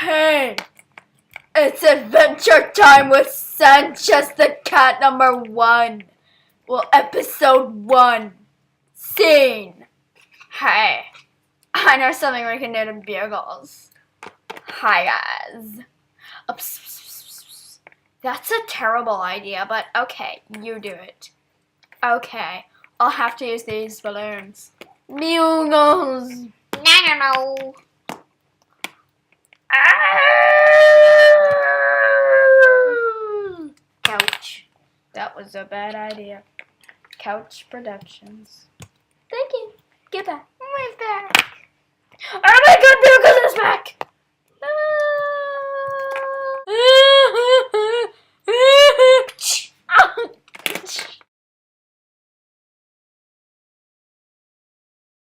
Hey, it's adventure time with Sanchez the cat #1. Well, episode 1. Scene. Hey, I know something we can do to bugles. Hi guys. That's a terrible idea, but okay, you do it. Okay, I'll have to use these balloons. Bugles. No. Couch. That was a bad idea. Couch Productions. Thank you. Get back. I'm back. Oh my god,